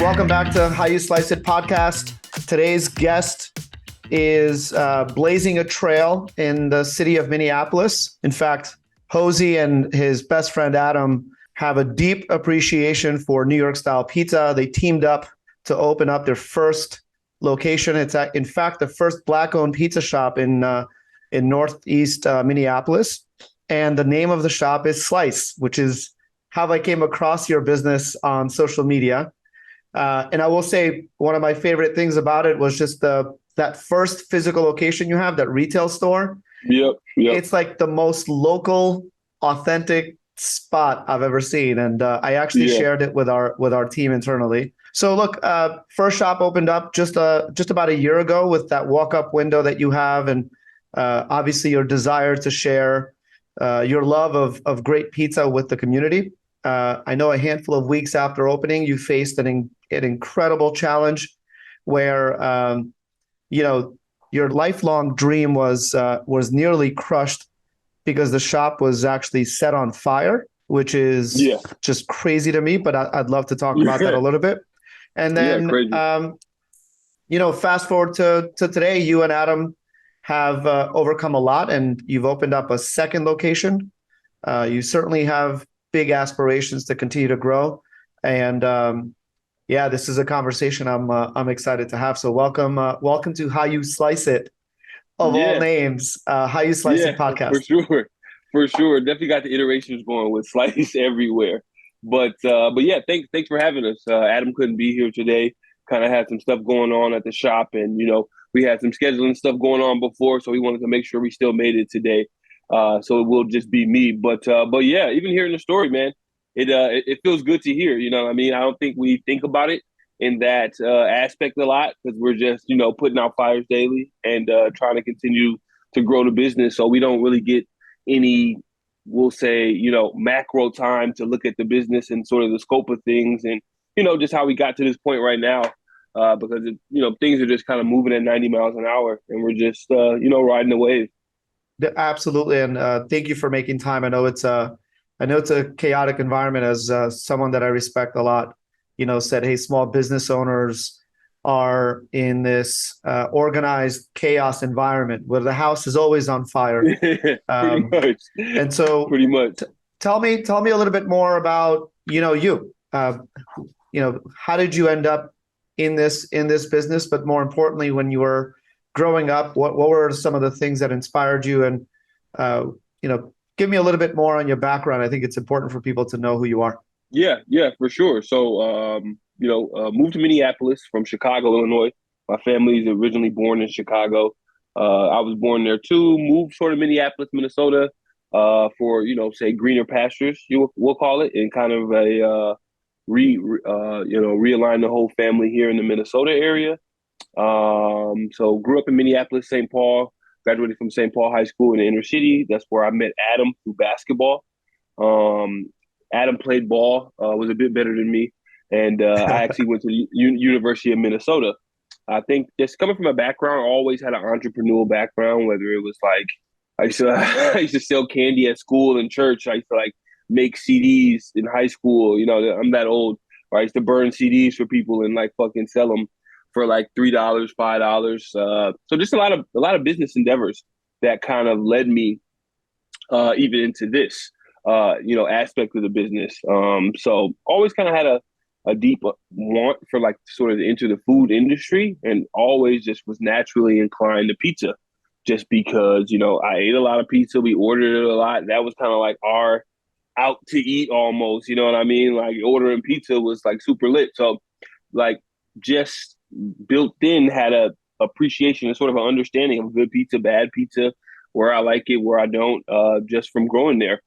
Welcome back to How You Slice It podcast. Today's guest is blazing a trail in the city of Minneapolis. In fact, Hosie and his best friend Adam have a deep appreciation for New York style pizza. They teamed up to open up their first location. It's in fact the first Black-owned pizza shop in Northeast Minneapolis. And the name of the shop is Slice, which is how I came across your business on social media. And I will say one of my favorite things about it was just that first physical location you have, that retail store. Yep. It's like the most local, authentic spot I've ever seen. And I actually shared it with our team internally. So look, first shop opened up just about a year ago with that walk-up window that you have, and obviously your desire to share your love of great pizza with the community. I know a handful of weeks after opening, you faced an incredible challenge where your lifelong dream was nearly crushed because the shop was actually set on fire, which is just crazy to me. But I'd love to talk about that a little bit. And then, fast forward to today, you and Adam have overcome a lot, and you've opened up a second location. You certainly have big aspirations to continue to grow. And this is a conversation I'm excited to have. So welcome to How You Slice It, of all names, How You Slice It podcast. For sure. Definitely got the iterations going with Slice everywhere. But thanks for having us. Adam couldn't be here today. Kind of had some stuff going on at the shop, and we had some scheduling stuff going on before, so we wanted to make sure we still made it today. So it will just be me. But even hearing the story, man, it feels good to hear. You know what I mean? I don't think we think about it in that aspect a lot, because we're just, putting out fires daily and trying to continue to grow the business. So we don't really get any, we'll say, macro time to look at the business and sort of the scope of things and, just how we got to this point right now. Because, things are just kind of moving at 90 miles an hour, and we're just, riding the wave. Absolutely. And thank you for making time. I know it's a chaotic environment. As someone that I respect a lot, said, hey, small business owners are in this organized chaos environment where the house is always on fire. Pretty much. And so pretty much. Tell me a little bit more about, you. How did you end up in this business? But more importantly, when you were growing up, what were some of the things that inspired you? And, give me a little bit more on your background. I think it's important for people to know who you are. Yeah, for sure. So, moved to Minneapolis from Chicago, Illinois. My family is originally born in Chicago. I was born there too, moved sort of Minneapolis, Minnesota, for, say greener pastures, we'll call it, and kind of a, realign the whole family here in the Minnesota area. So grew up in Minneapolis, St. Paul, graduated from St. Paul High School in the inner city. That's where I met Adam through basketball. Adam played ball, was a bit better than me. And I actually went to the University of Minnesota. I think just coming from a background, I always had an entrepreneurial background, whether it was like, I used to sell candy at school and church. I used to make CDs in high school. I'm that old. I used to burn CDs for people and fucking sell them for $3, $5. So just a lot of business endeavors that kind of led me even into this, aspect of the business. So always kind of had a deep want for sort of to enter the food industry, and always just was naturally inclined to pizza, just because, I ate a lot of pizza. We ordered it a lot. That was kind of our out to eat almost, you know what I mean? Ordering pizza was super lit. So just built in had a appreciation and sort of an understanding of good pizza, bad pizza, where I like it, where I don't, just from growing there.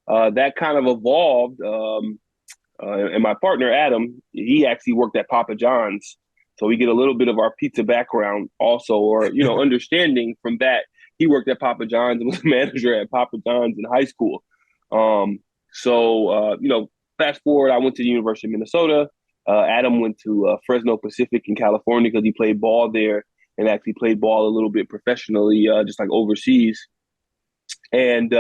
That kind of evolved. And my partner, Adam, he actually worked at Papa John's. So we get a little bit of our pizza background also, or, understanding from that. He worked at Papa John's and was a manager at Papa John's in high school. Fast forward, I went to the University of Minnesota. Adam went to Fresno Pacific in California because he played ball there, and actually played ball a little bit professionally, just overseas. And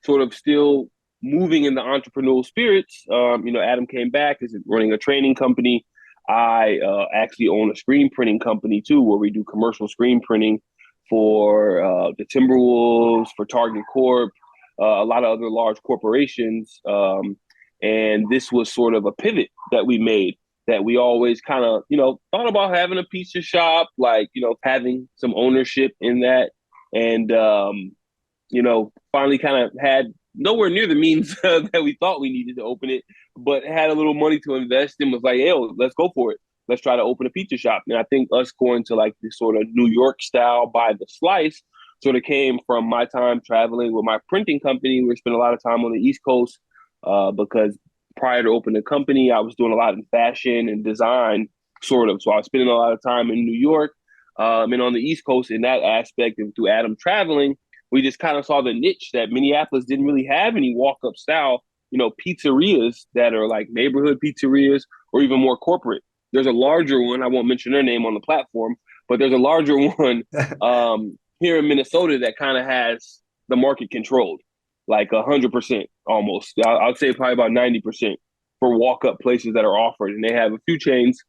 sort of still moving in the entrepreneurial spirits. Adam came back, is running a training company. I actually own a screen printing company too, where we do commercial screen printing for the Timberwolves, for Target Corp, a lot of other large corporations. And this was sort of a pivot that we made, that we always kind of, thought about having a pizza shop, like, having some ownership in that. And, finally kind of had nowhere near the means that we thought we needed to open it, but had a little money to invest and was like, hey, let's go for it. Let's try to open a pizza shop. And I think us going to like this sort of New York style by the slice sort of came from my time traveling with my printing company. We spent a lot of time on the East Coast because prior to opening the company, I was doing a lot in fashion and design, sort of. So I was spending a lot of time in New York and on the East Coast in that aspect. And through Adam traveling, we just kind of saw the niche that Minneapolis didn't really have any walk-up style, pizzerias that are like neighborhood pizzerias or even more corporate. There's a larger one. I won't mention their name on the platform, but there's a larger one here in Minnesota that kind of has the market controlled, like 100% almost. I'd say probably about 90% for walk-up places that are offered. And they have a few chains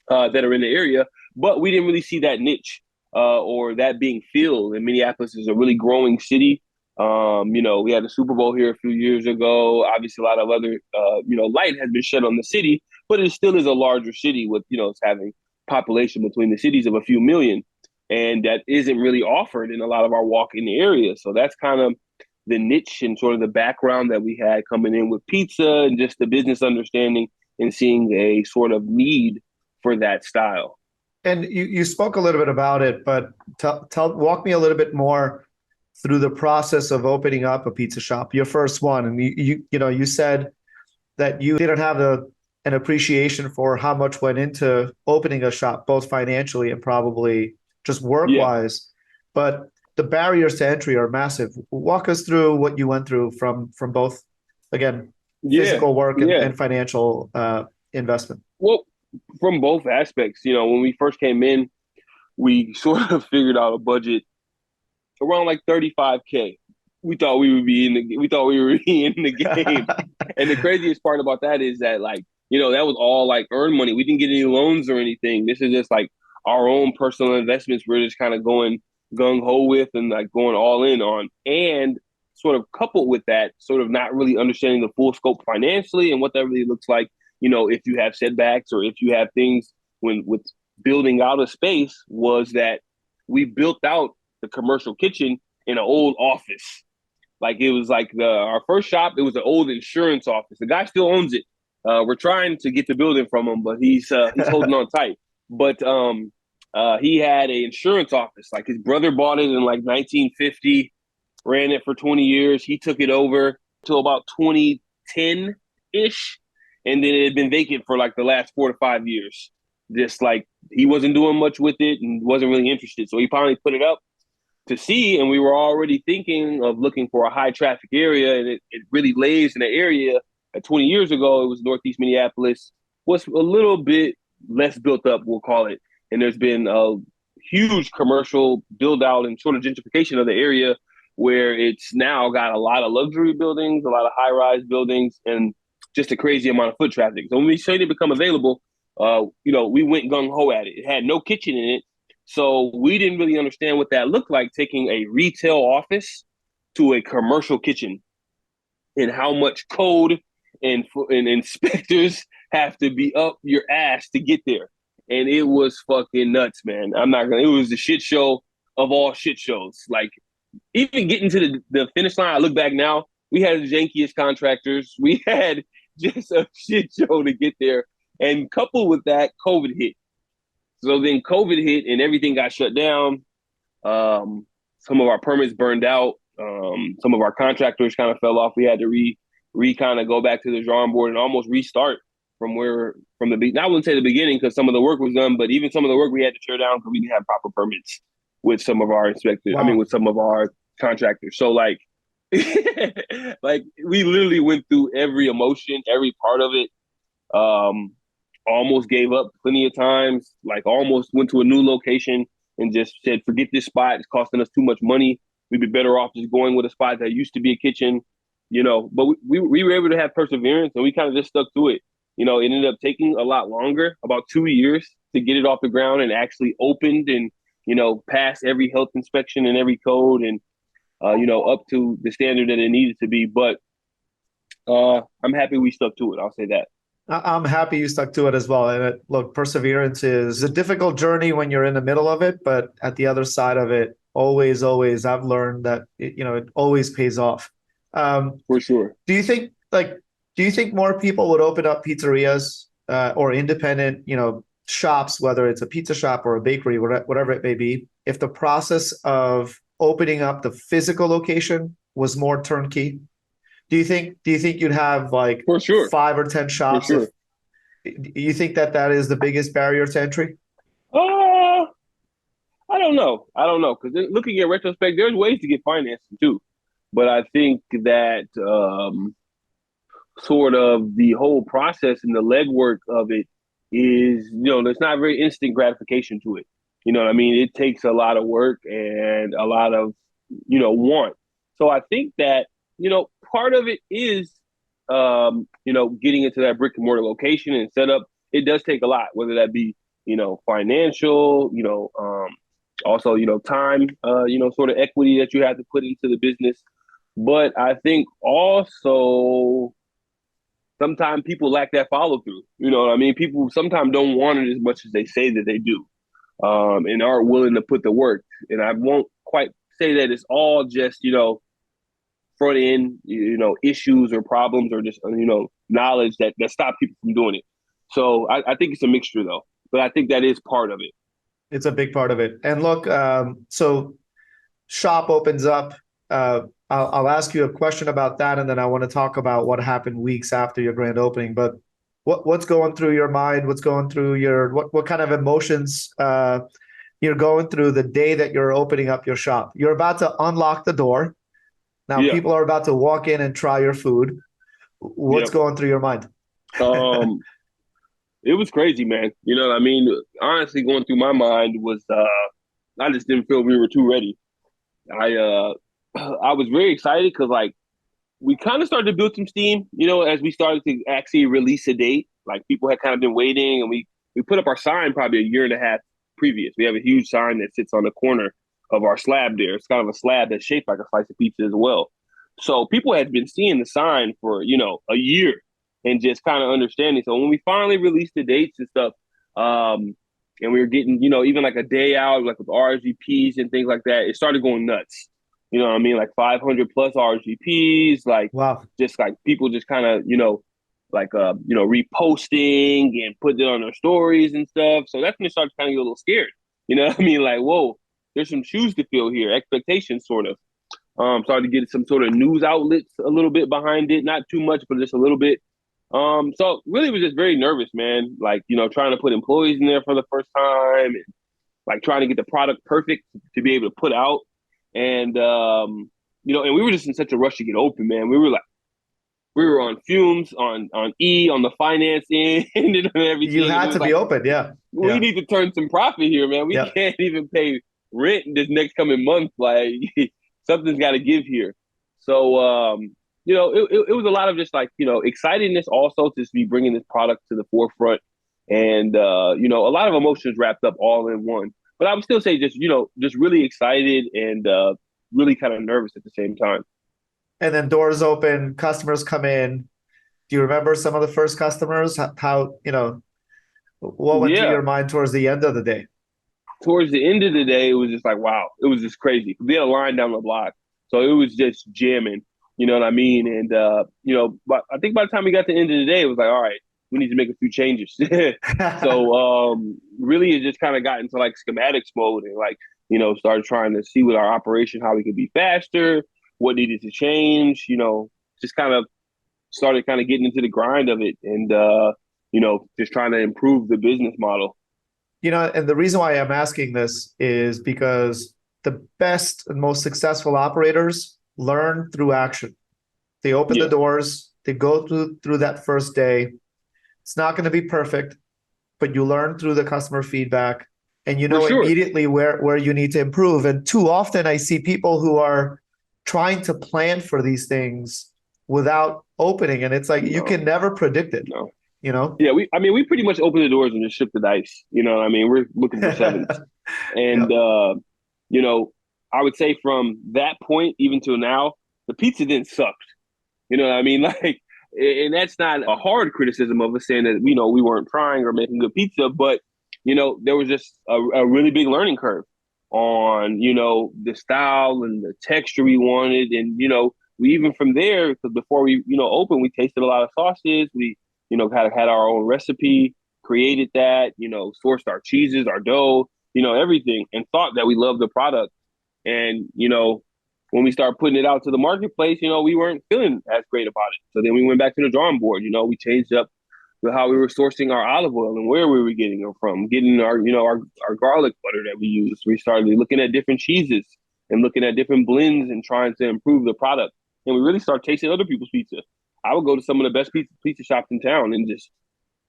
that are in the area, but we didn't really see that niche or that being filled. And Minneapolis is a really growing city. We had the Super Bowl here a few years ago. Obviously, a lot of other, light has been shed on the city, but it still is a larger city with, it's having population between the cities of a few million. And that isn't really offered in a lot of our walk-in areas. So that's kind of the niche and sort of the background that we had coming in with pizza and just the business understanding and seeing a sort of need for that style. And you spoke a little bit about it, but walk me a little bit more through the process of opening up a pizza shop, your first one. And you said that you didn't have an appreciation for how much went into opening a shop, both financially and probably just work-wise. But the barriers to entry are massive. Walk us through what you went through from both, again, physical work and financial investment. Well, from both aspects, when we first came in, we sort of figured out a budget around like $35K. We thought we were in the game. And the craziest part about that is that, like, that was all like earned money. We didn't get any loans or anything. This is just like our own personal investments. We're just kind of going gung ho with and like going all in on. And sort of coupled with that, sort of not really understanding the full scope financially and what that really looks like. If you have setbacks or if you have things with building out a space, was that we built out the commercial kitchen in an old office. Like it was like our first shop, it was an old insurance office. The guy still owns it. We're trying to get the building from him, but he's holding on tight. But he had an insurance office. Like his brother bought it in like 1950, ran it for 20 years. He took it over till about 2010-ish. And then it had been vacant for like the last 4 to 5 years. Just like he wasn't doing much with it and wasn't really interested. So he finally put it up to see, and we were already thinking of looking for a high traffic area. And it really lays in an area that 20 years ago, it was Northeast Minneapolis, was a little bit less built up, we'll call it. And there's been a huge commercial build out and sort of gentrification of the area where it's now got a lot of luxury buildings, a lot of high rise buildings, and just a crazy amount of foot traffic. So when we saw it become available, we went gung ho at it. It had no kitchen in it. So we didn't really understand what that looked like, taking a retail office to a commercial kitchen and how much code and inspectors have to be up your ass to get there. And it was fucking nuts, man. It was the shit show of all shit shows. Like, even getting to the finish line, I look back now, we had the jankiest contractors. We had just a shit show to get there. And coupled with that, COVID hit. So then COVID hit and everything got shut down. Some of our permits burned out. Some of our contractors kind of fell off. We had to kind of go back to the drawing board and almost restart from the beginning. I wouldn't say the beginning because some of the work was done, but even some of the work we had to tear down because we didn't have proper permits with some of our inspectors. Wow. I mean, with some of our contractors. So like, like we literally went through every emotion, every part of it. Almost gave up plenty of times, like almost went to a new location and just said, forget this spot. It's costing us too much money. We'd be better off just going with a spot that used to be a kitchen, but we were able to have perseverance and we kind of just stuck to it. it ended up taking a lot longer, about 2 years to get it off the ground and actually opened and, passed every health inspection and every code and, up to the standard that it needed to be. But I'm happy we stuck to it. I'll say that. I'm happy you stuck to it as well. And look, perseverance is a difficult journey when you're in the middle of it, but at the other side of it, always, always, I've learned that it always pays off. For sure. Do you think more people would open up pizzerias or independent, shops, whether it's a pizza shop or a bakery, whatever it may be, if the process of opening up the physical location was more turnkey? Do you think you'd have like For sure. 5 or 10 For shops? sure. You think that is the biggest barrier to entry? I don't know. Because looking at retrospect, there's ways to get financing too. But I think that sort of the whole process and the legwork of it is, there's not very instant gratification to it. You know what I mean? It takes a lot of work and a lot of, want. So I think that, part of it is, getting into that brick and mortar location and setup. It does take a lot, whether that be, financial, also, time, sort of equity that you have to put into the business. But I think also sometimes people lack that follow through. You know what I mean? People sometimes don't want it as much as they say that they do, and aren't willing to put the work. And I won't quite say that it's all just, front end, issues or problems or just, knowledge that stop people from doing it. So I think it's a mixture though, but I think that is part of it. It's a big part of it. And look, so shop opens up. I'll ask you a question about that, and then I want to talk about what happened weeks after your grand opening. But what's going through your mind? What's going through what kind of emotions you're going through the day that you're opening up your shop? You're about to unlock the door. Now Yeah. people are about to walk in and try your food. What's going through your mind? It was crazy, man. You know what I mean? Honestly, going through my mind was I just didn't feel we were too ready. I I was very excited because like we kind of started to build some steam, as we started to actually release a date. Like people had kind of been waiting, and we put up our sign probably a year and a half previous. We have a huge sign that sits on the corner of our slab there. It's kind of a slab that's shaped like a slice of pizza as well. So people had been seeing the sign for, a year and just kind of understanding. So when we finally released the dates and stuff, and we were getting, even like a day out, like with RSVPs and things like that, it started going nuts. You know what I mean? Like 500 plus RSVPs, like Wow. just like people just kind of, like, reposting and putting it on their stories and stuff. So that's when it started kind of get a little scared. You know what I mean? Like, whoa, there's some shoes to fill here, expectations sort of. Started to get some sort of news outlets a little bit behind it, not too much, but just a little bit. So really was just very nervous, man. Like, trying to put employees in there for the first time and like trying to get the product perfect to be able to put out. And, and we were just in such a rush to get open, man. We were on fumes on the finance end and everything. You had to be open. Yeah. We need to turn some profit here, man. We can't even pay rent this next coming month. Like something's got to give here. So, it was a lot of just like, excitedness also to be bringing this product to the forefront and, a lot of emotions wrapped up all in one. But I would still say just, just really excited and really kind of nervous at the same time. And then doors open, customers come in. Do you remember some of the first customers? How what went through your mind towards the end of the day? Towards the end of the day, it was just like, wow, it was just crazy. We had a line down the block. So it was just jamming, you know what I mean? And, but I think by the time we got to the end of the day, it was like, all right, we need to make a few changes. So really it just kind of got into like schematics mode and like, started trying to see with our operation how we could be faster, what needed to change, just kind of started kind of getting into the grind of it and, just trying to improve the business model. And the reason why I'm asking this is because the best and most successful operators learn through action. They open the doors, they go through that first day. It's not going to be perfect, but you learn through the customer feedback and immediately where you need to improve. And too often I see people who are trying to plan for these things without opening. And it's like, you can never predict it. No. you know? Yeah, we pretty much open the doors and just shook the dice. You know, what I mean, we're looking for sevens, Yeah. and you know, I would say from that point even till now, the pizza didn't suck. You know what I mean? Like, and that's not a hard criticism of us saying that, you know, we weren't trying or making good pizza, but, you know, there was just a really big learning curve on, you know, the style and the texture we wanted. And, you know, we even from there, because before we, you know, opened, we tasted a lot of sauces. We, you know, kind of had our own recipe, created that, you know, sourced our cheeses, our dough, you know, everything, and thought that we loved the product. And, you know, when we started putting it out to the marketplace, you know, we weren't feeling as great about it. So then we went back to the drawing board. You know, we changed up with how we were sourcing our olive oil and where we were getting it from, getting our, you know, our garlic butter that we use. We started looking at different cheeses and looking at different blends and trying to improve the product. And we really started tasting other people's pizza. I would go to some of the best pizza shops in town and just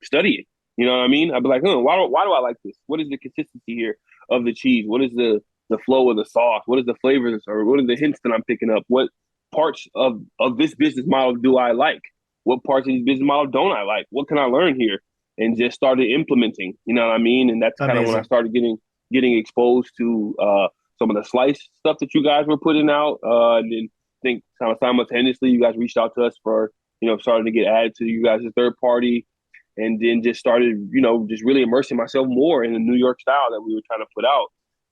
study it. You know what I mean? I'd be like, why do I like this? What is the consistency here of the cheese? What is the flow of the sauce? What is the flavors or what are the hints that I'm picking up? What parts of this business model do I like? What parts of this business model don't I like? What can I learn here? And just started implementing, you know what I mean? And that's kind of when I Amazing. started getting exposed to some of the slice stuff that you guys were putting out. And then I think kind of simultaneously you guys reached out to us for, you know, starting to get added to you guys' third party, and then just started, you know, just really immersing myself more in the New York style that we were trying to put out.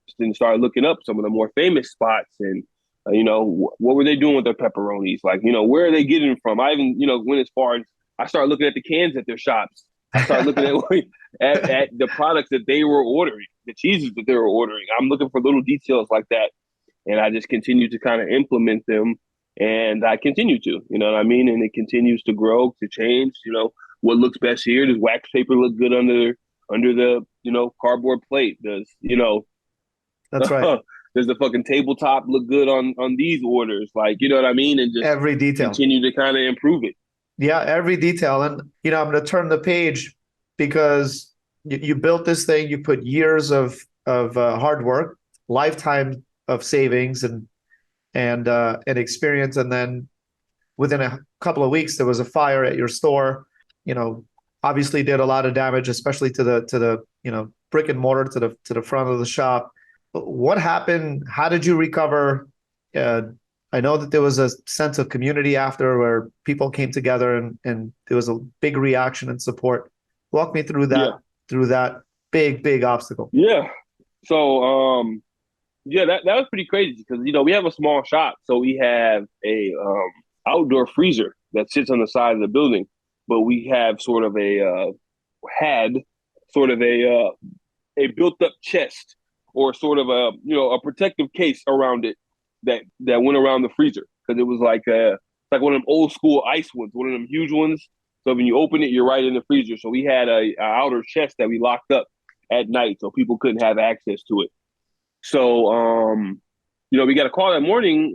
Just then started looking up some of the more famous spots and, you know, what were they doing with their pepperonis? Like, you know, where are they getting them from? I even, you know, went as far as I started looking at the cans at their shops. I started looking at the products that they were ordering, the cheeses that they were ordering. I'm looking for little details like that. And I just continue to kind of implement them. And I continue to, you know what I mean? And it continues to grow, to change, you know, what looks best here. Does wax paper look good under the, you know, cardboard plate? Does, you know, That's right. does the fucking tabletop look good on these orders? Like, you know what I mean? And just Every detail. continue to kind of improve it. Yeah, every detail. And, you know, I'm going to turn the page because you built this thing, you put years of hard work, lifetime of savings and experience. And then within a couple of weeks, there was a fire at your store, you know, obviously did a lot of damage, especially to the, you know, brick and mortar to the front of the shop. What happened? How did you recover? Uh, I know that there was a sense of community after where people came together and there was a big reaction and support. Walk me Yeah. through that big obstacle. Yeah. So, yeah, that was pretty crazy because, you know, we have a small shop. So we have a outdoor freezer that sits on the side of the building, but we have sort of had sort of a built up chest or sort of a, you know, a protective case around it that went around the freezer because it was like one of them old school ice ones, one of them huge ones. So when you open it, you're right in the freezer. So we had a outer chest that we locked up at night so people couldn't have access to it. So you know, we got a call that morning.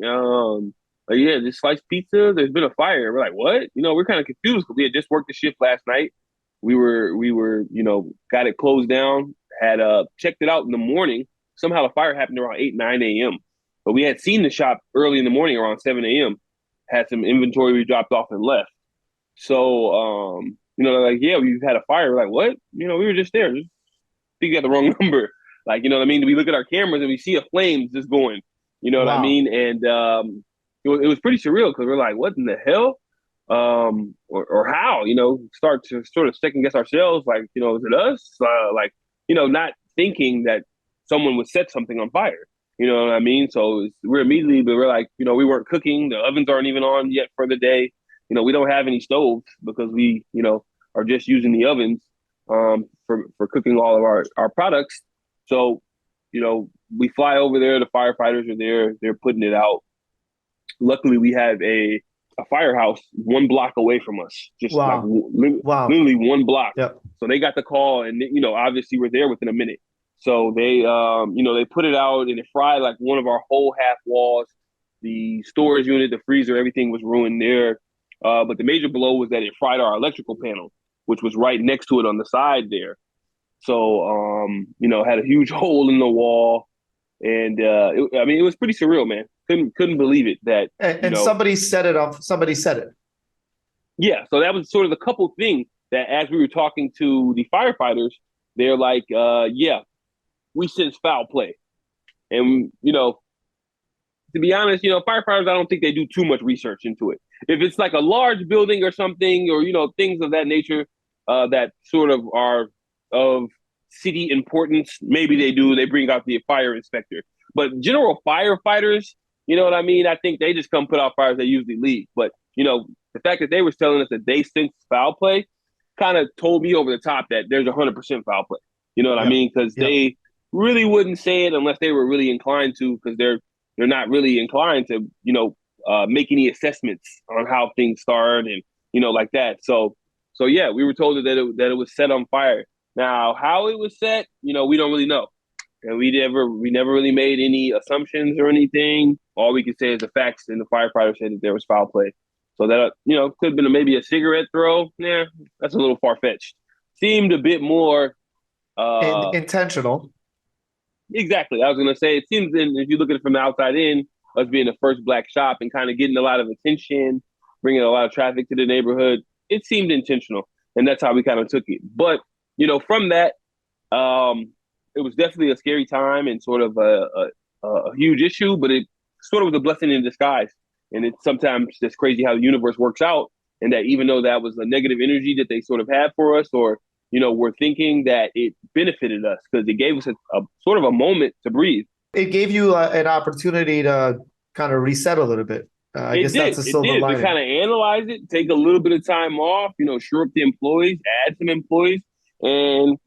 Like, yeah, this sliced pizza. There's been a fire. We're like, what? You know, we're kind of confused because we had just worked the shift last night. We were, you know, got it closed down. Had checked it out in the morning. Somehow the fire happened around 8, 9 a.m. But we had seen the shop early in the morning around 7 a.m. Had some inventory we dropped off and left. So you know, like, yeah, we've had a fire. We're like, what? You know, we were just there. Just think you got the wrong number. Like, you know what I mean? We look at our cameras and we see a flame just going. You know what I Wow. mean? And it was pretty surreal because we're like, what in the hell? Or how? You know, start to sort of second guess ourselves. Like, you know, is it us? Like, you know, not thinking that someone would set something on fire. You know what I mean? So but we're like, you know, we weren't cooking. The ovens aren't even on yet for the day. You know, we don't have any stoves because we, you know, are just using the ovens for cooking all of our products. So, you know, we fly over there. The firefighters are there. They're putting it out. Luckily, we have a firehouse 1 block away from us, just like Wow. Wow. literally 1 block. Yep. So they got the call, and you know, obviously we're there within a minute. So they, you know, they put it out, and it fried like one of our whole half walls. The storage unit, the freezer, everything was ruined there. But the major blow was that it fried our electrical panel, which was right next to it on the side there. So, you know, had a huge hole in the wall, and I mean, it was pretty surreal, man. Couldn't believe it that, And, you and know, somebody set it off. Somebody said it. yeah. So that was sort of the couple things. that as we were talking to the firefighters, they're like, yeah, we sense foul play. And, to be honest, firefighters, I don't think they do too much research into it. If it's like a large building or something, or, things of that nature that sort of are of city importance, maybe they do. They bring out the fire inspector. But general firefighters, you know what I mean? I think they just come put out fires, they usually leave. But, the fact that they was telling us that they sense foul play kind of told me over the top that there's 100% foul play. You know what I Yep. mean? Because Yep. they really wouldn't say it unless they were really inclined to, because they're not really inclined to, make any assessments on how things start and, like that. So yeah, we were told that it was set on fire. Now, how it was set, we don't really know. And we never really made any assumptions or anything. All we could say is the facts, and the firefighter said that there was foul play. So that, could have been maybe a cigarette throw. Yeah, that's a little far-fetched. Seemed a bit more Intentional. exactly. I was gonna say it seems, if you look at it from the outside in, us being the first black shop and kind of getting a lot of attention, bringing a lot of traffic to the neighborhood, it seemed intentional, and that's how we kind of took it. But from that, it was definitely a scary time and sort of a huge issue, but it sort of was a blessing in disguise. And it's sometimes just crazy how the universe works out, and that even though that was a negative energy that they sort of had for us, or we're thinking that it benefited us because it gave us a sort of a moment to breathe. It gave you an opportunity to kind of reset a little bit. I It guess that's did. a It silver did. To lining. kind of analyze it, take a little bit of time off, shore up the employees, add some employees, and,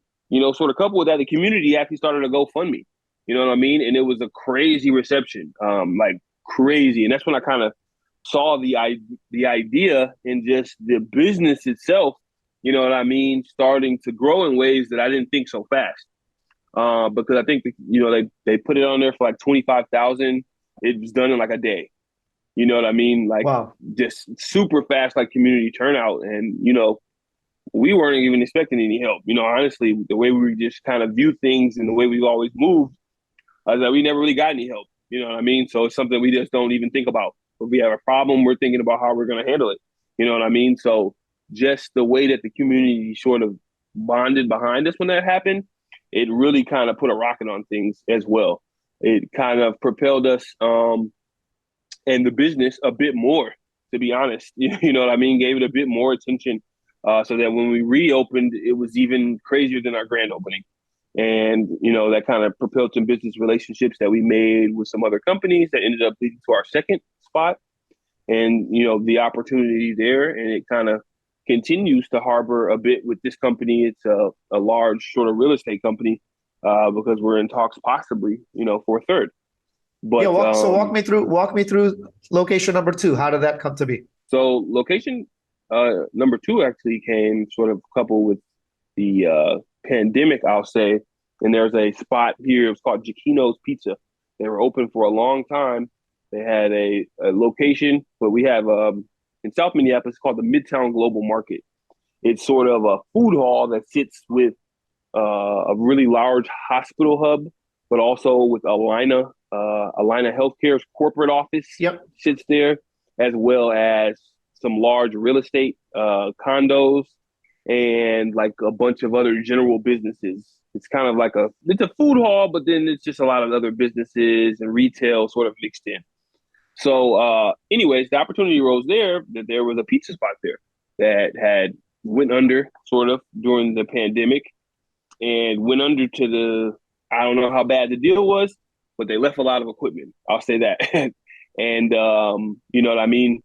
sort of couple with that, the community actually started a GoFundMe. You know what I mean? And it was a crazy reception, like crazy. And that's when I kind of saw the idea and just the business itself, you know what I mean, starting to grow in ways that I didn't think so fast. Because I think, they put it on there for like 25,000. It was done in like a day. You know what I mean? Like Wow. just super fast, like community turnout. And, we weren't even expecting any help. Honestly, the way we just kind of view things and the way we've always moved, is that we never really got any help. You know what I mean? So it's something we just don't even think about. If we have a problem, we're thinking about how we're going to handle it. You know what I mean? So just the way that the community sort of bonded behind us when that happened, it really kind of put a rocket on things as well. It kind of propelled us and the business a bit more, to be honest. You know what I mean? Gave it a bit more attention, so that when we reopened, it was even crazier than our grand opening. And, that kind of propelled some business relationships that we made with some other companies that ended up leading to our second spot and, the opportunity there. And it kind of continues to harbor a bit with this company. It's a large sort of real estate company, because we're in talks possibly, for a third. Yeah. But So walk me through location number two. How did that come to be? so location number two actually came sort of coupled with the pandemic, I'll say. And there's a spot here. It was called Giacchino's Pizza. They were open for a long time. They had a location, but we have in South Minneapolis called the Midtown Global Market. It's sort of a food hall that sits with a really large hospital hub, but also with Alina Healthcare's corporate office Yep. sits there, as well as some large real estate condos and like a bunch of other general businesses. It's kind of like it's a food hall, but then it's just a lot of other businesses and retail sort of mixed in. So, anyways, the opportunity arose there that there was a pizza spot there that had went under sort of during the pandemic and went under to I don't know how bad the deal was, but they left a lot of equipment. I'll say that. And, you know what I mean?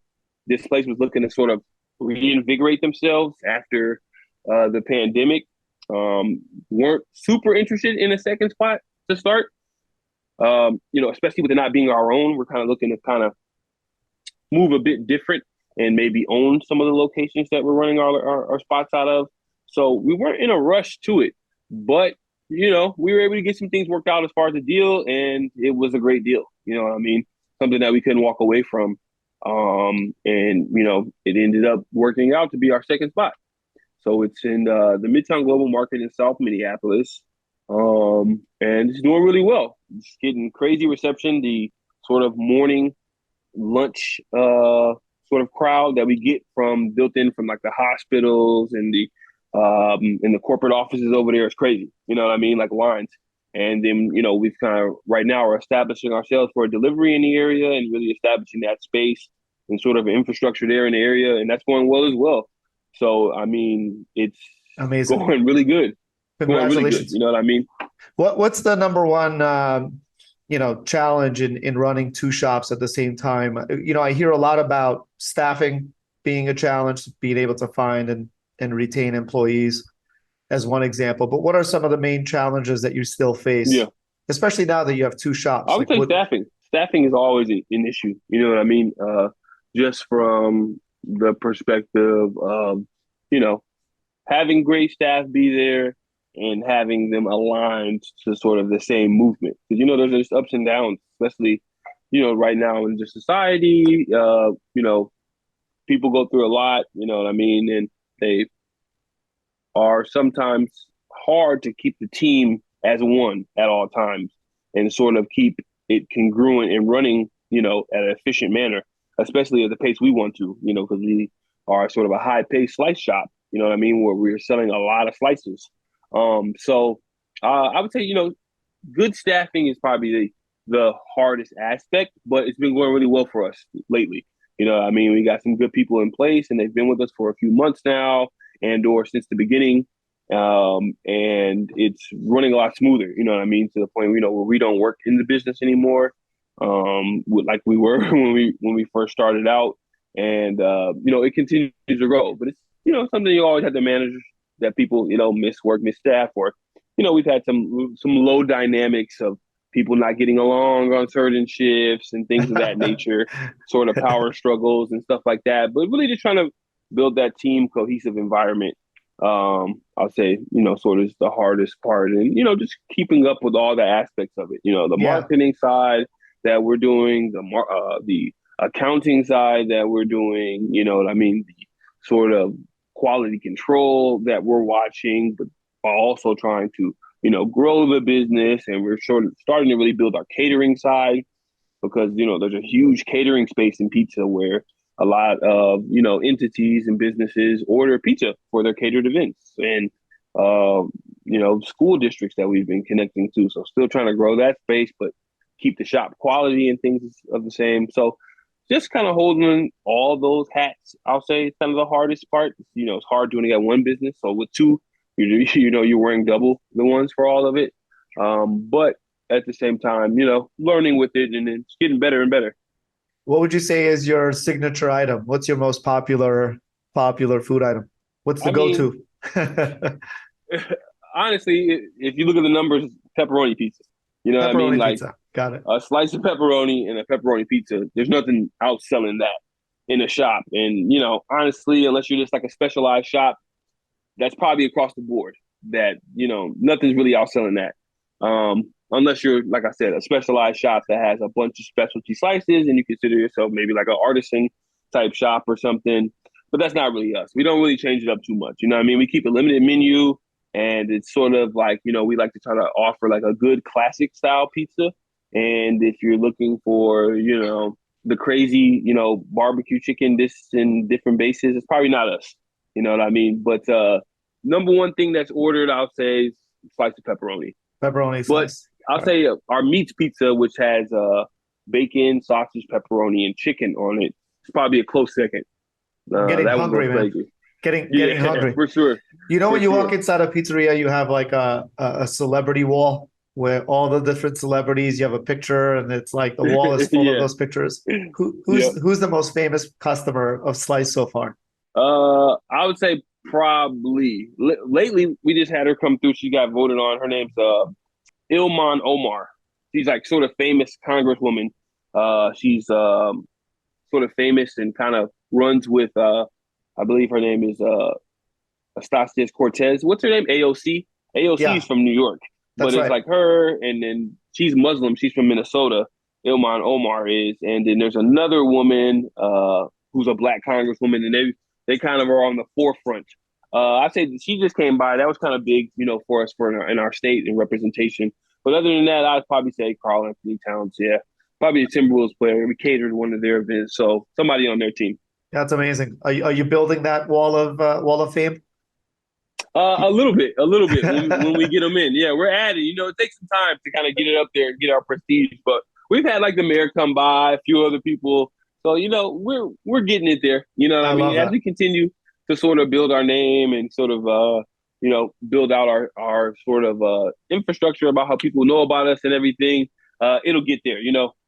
This place was looking to sort of reinvigorate themselves after the pandemic. Weren't super interested in a second spot to start. Especially with it not being our own, we're kind of looking to kind of move a bit different and maybe own some of the locations that we're running our spots out of. So we weren't in a rush to it, but we were able to get some things worked out as far as the deal, and it was a great deal. You know what I mean? Something that we couldn't walk away from. And it ended up working out to be our second spot. So it's in the Midtown Global Market in South Minneapolis. And it's doing really well. It's getting crazy reception. The sort of morning lunch sort of crowd that we get from built in from like the hospitals and the in the corporate offices over there is crazy. You know what I mean? Like lines. And then, we've kind of right now are establishing ourselves for a delivery in the area and really establishing that space and sort of infrastructure there in the area. And that's going well as well. So, I mean, it's Amazing. going really good. It's going really good. You Congratulations. know what I mean? What's the number one challenge in running two shops at the same time? I hear a lot about staffing being a challenge, being able to find and retain employees as one example. But what are some of the main challenges that you still face, Yeah. especially now that you have two I shops? would Like say what? staffing. Staffing is always an issue. You know what I mean? Just from the perspective of, you know, having great staff be there and having them aligned to sort of the same movement. Because, there's just ups and downs, especially, right now in just society. People go through a lot, you know what I mean? And they are sometimes hard to keep the team as one at all times and sort of keep it congruent and running, at an efficient manner, especially at the pace we want to, because we are sort of a high paced slice shop, you know what I mean, where we're selling a lot of slices. So I would say, good staffing is probably the hardest aspect, but it's been going really well for us lately. I mean, we got some good people in place and they've been with us for a few months now and or since the beginning. And it's running a lot smoother, you know what I mean, to the point, where we don't work in the business anymore, like we were when we first started out. And it continues to grow. But it's something you always have to manage, that people, miss work, miss staff, or we've had some low dynamics of people not getting along on certain shifts and things of that nature, sort of power struggles and stuff like that. But really just trying to build that team cohesive environment. I'll say, sort of is the hardest part, and, just keeping up with all the aspects of it, the Yeah. marketing side that we're doing, the accounting side that we're doing, what I mean, the sort of quality control that we're watching, but also trying to, grow the business. And we're sort of starting to really build our catering side because, there's a huge catering space in pizza where a lot of, entities and businesses order pizza for their catered events and, school districts that we've been connecting to. So still trying to grow that space, but keep the shop quality and things of the same. So just kind of holding all those hats, I'll say, is kind of the hardest part. It's hard doing it at one business. So with two, you're wearing double the ones for all of it. But at the same time, learning with it and it's getting better and better. What would you say is your signature item? What's your most popular food item? What's the I mean, go-to? honestly, if you look at the numbers, pepperoni pizza. You know what I mean? Pepperoni Like pizza. Got it. a slice of pepperoni and a pepperoni pizza. There's nothing outselling that in a shop. And, honestly, unless you're just like a specialized shop, that's probably across the board that, nothing's really outselling that. Unless you're, like I said, a specialized shop that has a bunch of specialty slices and you consider yourself maybe like an artisan type shop or something. But that's not really us. We don't really change it up too much. You know what I mean? We keep a limited menu and it's sort of like, we like to try to offer like a good classic style pizza. And if you're looking for, the crazy, barbecue chicken, this and different bases, it's probably not us. You know what I mean? But number one thing that's ordered, I'll say, is slice of pepperoni. Pepperoni But slice. I'll say our meats pizza, which has bacon, sausage, pepperoni, and chicken on it, it's probably a close second. I'm getting That one goes hungry, man. crazy. Getting Yeah, hungry. for sure, When for you walk sure. inside a pizzeria, you have like a celebrity wall where all the different celebrities, you have a picture and it's like the wall is full of Yeah, those pictures. Who yeah. who's the most famous customer of Slice so far? I would say probably lately we just had her come through. She got voted on. Her name's Ilman Omar. She's like sort of famous congresswoman. She's sort of famous and kind of runs with I believe her name is Estacias Cortez. What's her name? AOC. AOC is Yeah, from New York, but that's it's right. like her, and then she's Muslim. She's from Minnesota. Ilman Omar is, and then there's another woman who's a black congresswoman, and they kind of are on the forefront. I'd say she just came by. That was kind of big, for us for in our state and representation. But other than that, I'd probably say Carl Anthony Towns. Yeah, probably a Timberwolves player. We catered one of their events, so somebody on their team. That's amazing. Are you building that wall of fame? A little bit when we get them in. Yeah, we're at it. It takes some time to kind of get it up there and get our prestige. But we've had like the mayor come by, a few other people. So we're getting it there. You know what I I mean? love As that. we continue to sort of build our name and sort of build out our sort of infrastructure about how people know about us and everything. It'll get there.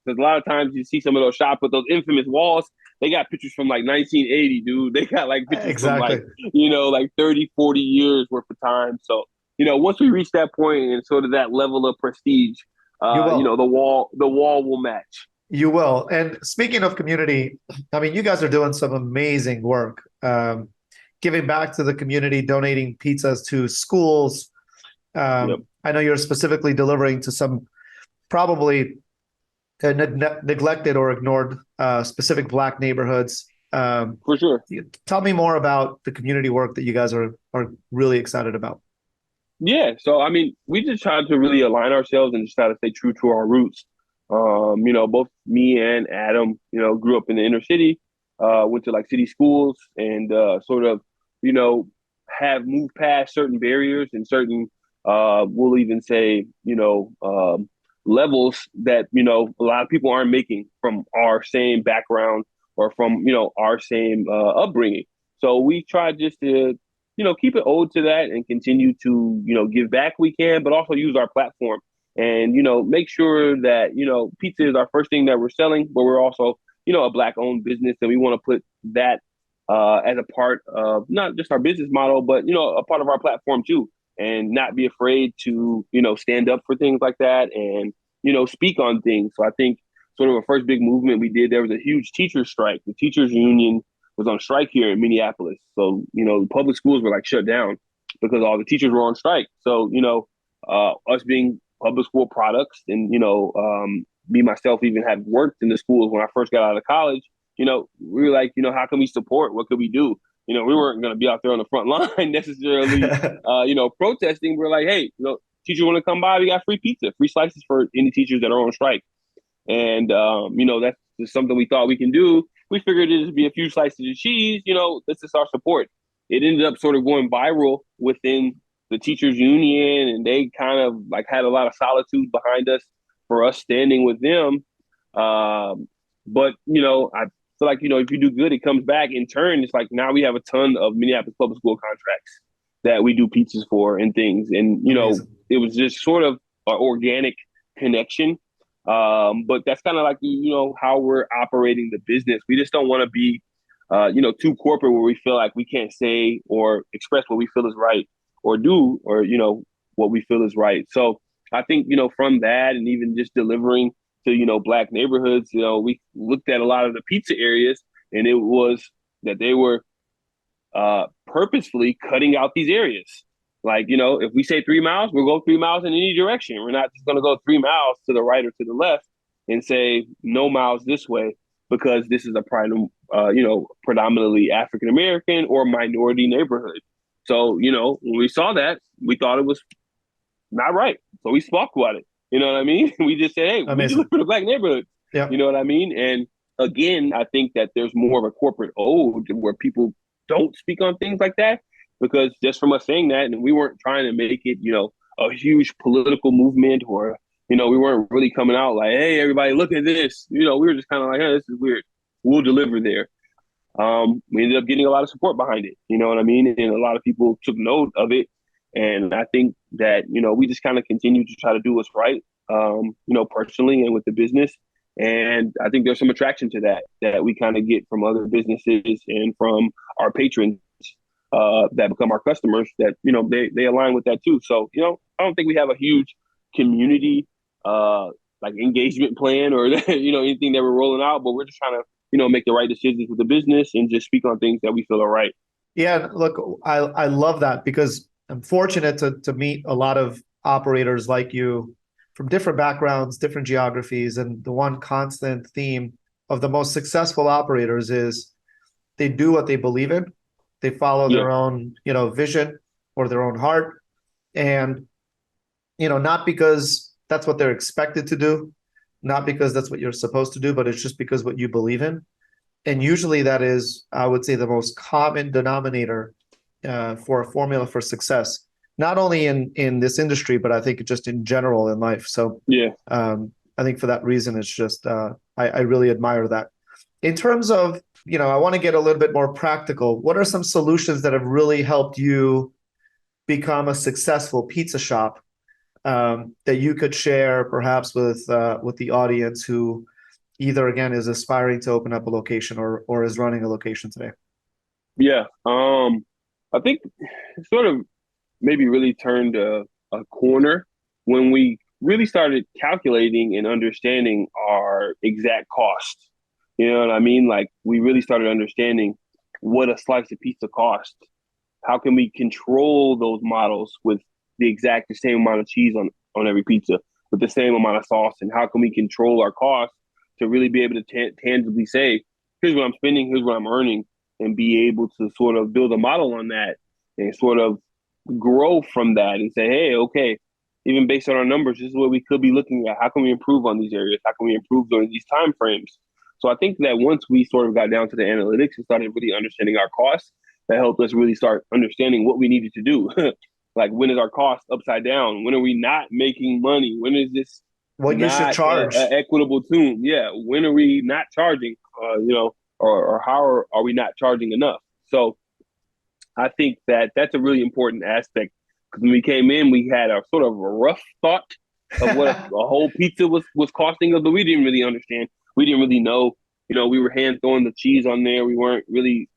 Because a lot of times you see some of those shops with those infamous walls. They got pictures from like 1980, dude. They got like pictures from like Exactly. like 30, 40 years worth of time. So, once we reach that point and sort of that level of prestige, You will. the wall will match. You will. And speaking of community, I mean, you guys are doing some amazing work, giving back to the community, donating pizzas to schools. Yep. I know you're specifically delivering to some probably neglected or ignored specific Black neighborhoods. For sure. Tell me more about the community work that you guys are really excited about. Yeah. So, I mean, we just try to really align ourselves and just try to stay true to our roots. Both me and Adam, grew up in the inner city, went to like city schools and sort of, you know, have moved past certain barriers and certain, we'll even say, levels that, a lot of people aren't making from our same background or from, our same upbringing. So we try just to, keep it owed to that and continue to, give back we can, but also use our platform and make sure that pizza is our first thing that we're selling, but we're also a Black owned business, and we want to put that as a part of not just our business model, but a part of our platform too, and not be afraid to stand up for things like that and speak on things. So I think sort of a first big movement we did, there was a huge teacher strike. The teachers union was on strike here in Minneapolis, so public schools were like shut down because all the teachers were on strike. So us being public school products, and me myself even had worked in the schools when I first got out of college. We were like, how can we support? What could we do? We weren't going to be out there on the front line necessarily, protesting. We're like, hey, teachers want to come by, we got free pizza, free slices for any teachers that are on strike. And that's just something we thought we can do. We figured it'd just be a few slices of cheese. This is our support. It ended up sort of going viral within the teachers union, and they kind of like had a lot of solitude behind us for us standing with them. But I feel like if you do good, it comes back in turn. It's like now we have a ton of Minneapolis public school contracts that we do pizzas for and things, and Amazing. it was just sort of an organic connection. But that's kind of like how we're operating the business. We just don't want to be too corporate where we feel like we can't say or express what we feel is right or do or what we feel is right. So I think from that, and even just delivering to Black neighborhoods, we looked at a lot of the pizza areas, and it was that they were purposefully cutting out these areas. Like, if we say 3 miles, we'll go 3 miles in any direction. We're not just going to go 3 miles to the right or to the left and say no miles this way because this is a predominantly African American or minority neighborhood. So, when we saw that, we thought it was not right. So we spoke about it. You know what I mean? We just said, hey, we deliver the Black neighborhood. Yeah. You know what I mean? And again, I think that there's more of a corporate ode where people don't speak on things like that, because just from us saying that, and we weren't trying to make it, a huge political movement, or, we weren't really coming out like, hey, everybody, look at this. We were just kind of like, hey, this is weird. We'll deliver there. We ended up getting a lot of support behind it. You know what I mean? And a lot of people took note of it. And I think that, we just kind of continue to try to do what's right, personally and with the business. And I think there's some attraction to that we kind of get from other businesses and from our patrons that become our customers, that, they align with that too. So, I don't think we have a huge community like engagement plan or, anything that we're rolling out, but we're just trying to, make the right decisions with the business and just speak on things that we feel are right. Yeah, look, I love that because I'm fortunate to meet a lot of operators like you from different backgrounds, different geographies, and the one constant theme of the most successful operators is they do what they believe in. They follow Yeah. their own, vision or their own heart, and not because that's what they're expected to do, not because that's what you're supposed to do, but it's just because what you believe in. And usually that is, I would say, the most common denominator for a formula for success, not only in this industry, but I think just in general in life. So Yeah. I think for that reason, it's just I really admire that. In terms of, I want to get a little bit more practical. What are some solutions that have really helped you become a successful pizza shop, that you could share perhaps with the audience who either again is aspiring to open up a location or is running a location today? Yeah. I think it sort of maybe really turned a corner when we really started calculating and understanding our exact cost. You know what I mean? Like we really started understanding what a slice of pizza costs. How can we control those models with the same amount of cheese on every pizza, with the same amount of sauce, and how can we control our costs to really be able to tangibly say, here's what I'm spending, here's what I'm earning, and be able to sort of build a model on that and sort of grow from that and say, hey, okay, even based on our numbers, this is what we could be looking at. How can we improve on these areas? How can we improve during these time frames? So I think that once we sort of got down to the analytics and started really understanding our costs, that helped us really start understanding what we needed to do. Like, when is our cost upside down? When are we not making money? When is this What you should not charge? an equitable tune? Yeah. When are we not charging? Or how are we not charging enough? So I think that that's a really important aspect, because when we came in, we had a sort of a rough thought of what a whole pizza was costing us, but we didn't really understand. We didn't really know. We were hand throwing the cheese on there. We weren't really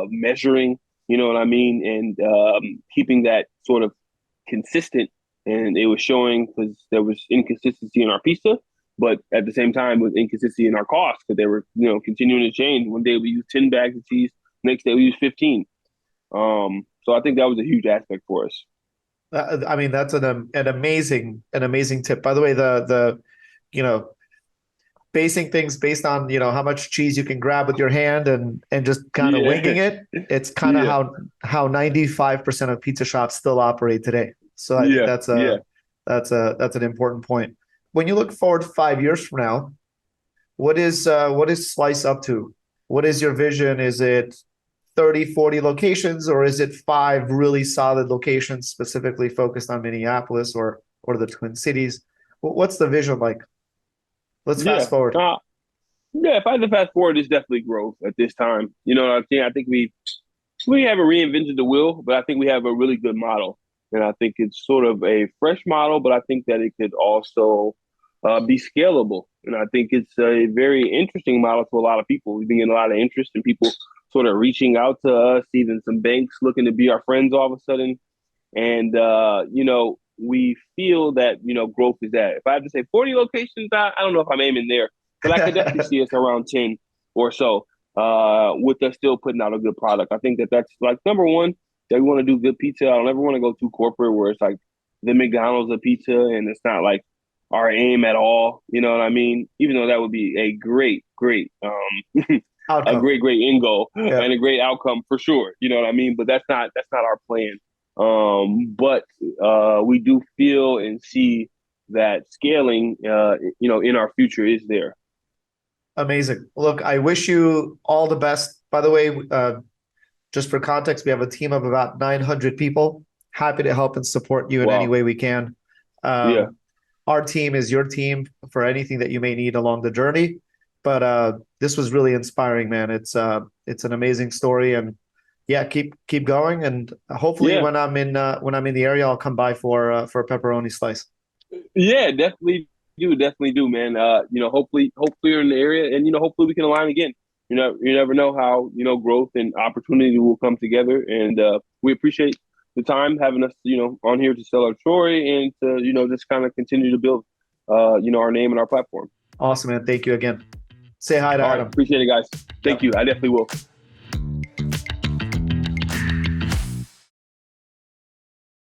measuring. You know what I mean? And keeping that sort of consistent. And it was showing because there was inconsistency in our pizza, but at the same time, with inconsistency in our costs, because they were, continuing to change. One day we used 10 bags of cheese, next day we used 15. So I think that was a huge aspect for us. I mean, that's an amazing tip. By the way, the you know basing things based on how much cheese you can grab with your hand and just kind of winging it. It's kind of Yeah. how 95% of pizza shops still operate today. So I think that's an important point. When you look forward 5 years from now, what is Slice up to? What is your vision? Is it 30, 40 locations, or is it 5 really solid locations specifically focused on Minneapolis or the Twin Cities? What's the vision like? Let's fast forward. If I had to fast forward, it's definitely growth at this time. You know what I'm saying? I think we haven't reinvented the wheel, but I think we have a really good model. And I think it's sort of a fresh model, but I think that it could also be scalable. And I think it's a very interesting model to a lot of people. We've been getting a lot of interest in people sort of reaching out to us, even some banks looking to be our friends all of a sudden. And, we feel that, growth is that. If I have to say 40 locations, I don't know if I'm aiming there, but I could definitely see us around 10 or so, with us still putting out a good product. I think that that's like number one, that we want to do good pizza. I don't ever want to go too corporate where it's like the McDonald's of pizza and it's not like our aim at all. You know what I mean? Even though that would be a great, a great end goal and a great outcome for sure. You know what I mean? But that's not our plan. But we do feel and see that scaling, in our future is there. Amazing. Look, I wish you all the best. By the way, just for context, we have a team of about 900 people. Happy to help and support you in any way we can. Our team is your team for anything that you may need along the journey. But this was really inspiring, man. It's an amazing story, and keep going. And hopefully, when I'm in the area, I'll come by for a pepperoni slice. Yeah, definitely do, man. Hopefully you're in the area, and hopefully we can align again. You never know how growth and opportunity will come together, and we appreciate the time having us on here to sell our story and to just kind of continue to build our name and our platform. Awesome, man. Thank you again. Say hi to Adam. Appreciate it, guys. Thank you. I definitely will.